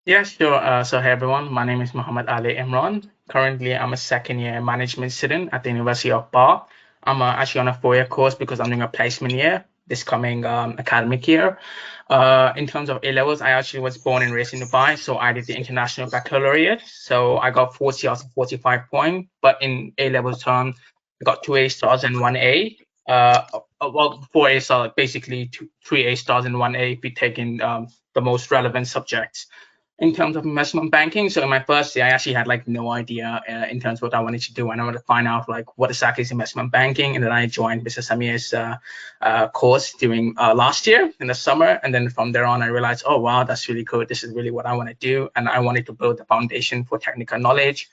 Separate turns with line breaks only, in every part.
Yeah, sure. So, hey everyone, my name is Muhammad Ali Imran. Currently, I'm a second year management student at the University of Bath. I'm actually on a 4-year course because I'm doing a placement year this coming academic year. In terms of A levels, I actually was born and raised in Dubai, so I did the international baccalaureate. So I got 40 out of 45 points, but in A level term, I got two A stars and one A. Well, four A stars, basically three A stars and one A if you take in the most relevant subjects in terms of investment banking. So in my first year, I actually had like no idea in terms of what I wanted to do, and I wanted to find out like what exactly is investment banking. And then I joined Mr. Samir's course during last year in the summer, and then from there on, I realized, oh wow, that's really cool. This is really what I want to do, and I wanted to build the foundation for technical knowledge.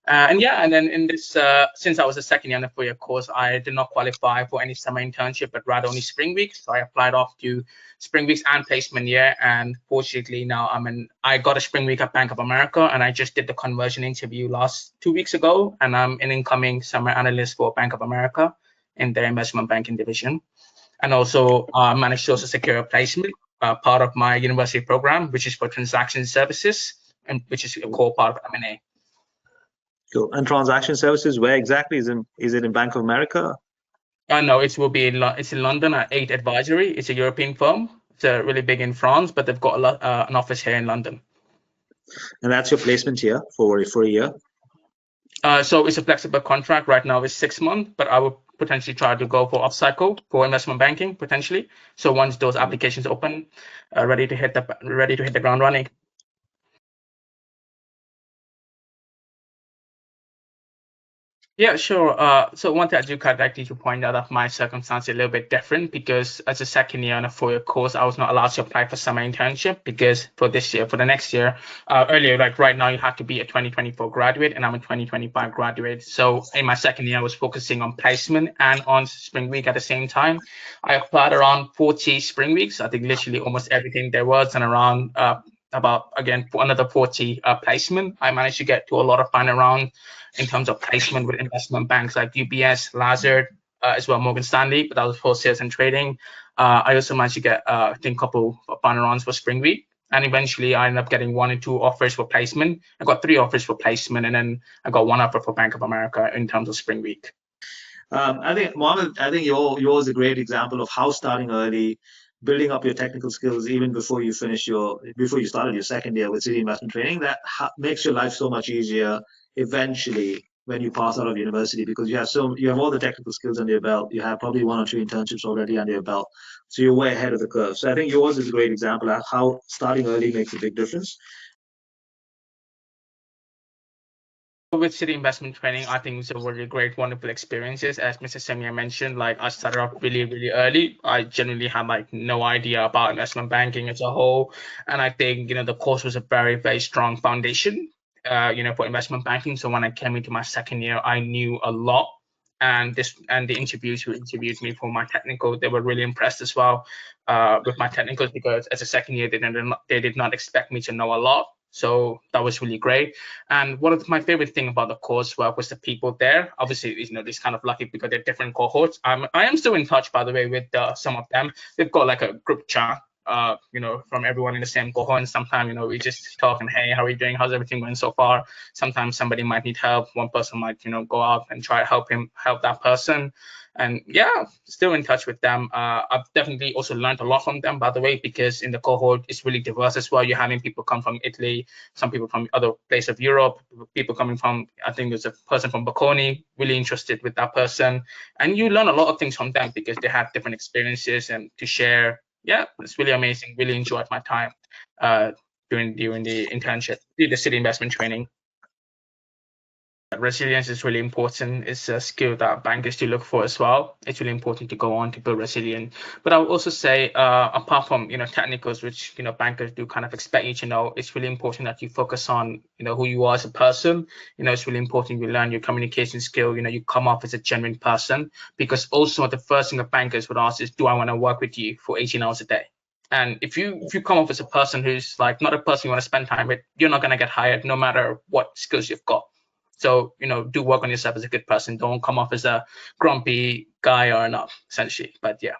And yeah, and then in this, since I was a second year in the 4-year course, I did not qualify for any summer internship, but rather only spring weeks. So I applied off to spring weeks and placement year. And fortunately, now I got a spring week at Bank of America, and I just did the conversion interview last 2 weeks ago, and I'm an incoming summer analyst for Bank of America in their investment banking division. And also managed to also secure a placement, part of my university program, which is for transaction services, and which is a core part of M&A.
Cool. And transaction services, where exactly is it in Bank of America?
No, it will be it's in London at 8 Advisory. It's a European firm. It's really big in France, but they've got an office here in London.
And that's your placement here for a year?
So it's a flexible contract. Right now it's 6 months, but I will potentially try to go for off-cycle for investment banking potentially. So once those applications open, ready to hit the ground running. Yeah, sure. So one thing I do kind of like to point out that my circumstance is a little bit different because as a second year on a 4-year course, I was not allowed to apply for summer internship because for the next year, earlier, like right now, you have to be a 2024 graduate and I'm a 2025 graduate. So in my second year, I was focusing on placement and on spring week at the same time. I applied around 40 spring weeks. I think literally almost everything there was, and around about again for another 40 placement. I managed to get to a lot of final round in terms of placement with investment banks like UBS, Lazard, as well Morgan Stanley, but that was for sales and trading. I also managed to get, I think, a couple of final rounds for Spring Week. And eventually I ended up getting 1 or 2 offers for placement. I got 3 offers for placement, and then I got 1 offer for Bank of America in terms of Spring Week.
I think, Mohammed, I think yours is a great example of how starting early, building up your technical skills even before you started your second year with City Investment Training, that makes your life so much easier eventually when you pass out of university, because you have all the technical skills under your belt. You have probably 1 or 2 internships already under your belt, so you're way ahead of the curve. So I think yours is a great example of how starting early makes a big difference.
With City Investment Training, I think it's a really great, wonderful experiences. As Mr. Semia mentioned, like I started off really, really early. I genuinely had like no idea about investment banking as a whole, and I think the course was a very, very strong foundation, for investment banking. So when I came into my second year, I knew a lot. And the interviews who interviewed me for my technical, they were really impressed as well with my technicals because as a second year, they did not expect me to know a lot. So that was really great. And one of my favorite thing about the coursework was the people there. Obviously, this kind of lucky because they're different cohorts. I am still in touch, by the way, with some of them. They've got like a group chat, from everyone in the same cohort. And sometimes, we just talk and, hey, how are you doing? How's everything going so far? Sometimes somebody might need help. One person might, go out and try to help that person. And yeah, still in touch with them. I've definitely also learned a lot from them, by the way, because in the cohort it's really diverse as well. You're having people come from Italy, some people from other places of Europe, people coming from, I think there's a person from Bocconi, really interested with that person. And you learn a lot of things from them because they have different experiences and to share. Yeah, it's really amazing. Really enjoyed my time during the internship, the City Investment Training. Resilience is really important. It's a skill that bankers do look for as well. It's really important to go on to build resilience. But I would also say, apart from technicals, which bankers do kind of expect you to know, it's really important that you focus on who you are as a person. It's really important you learn your communication skill. You come off as a genuine person, because also the first thing a bankers would ask is, do I want to work with you for 18 hours a day? And if you come off as a person who's like not a person you want to spend time with, you're not going to get hired no matter what skills you've got. So, do work on yourself as a good person. Don't come off as a grumpy guy or not, essentially. But yeah.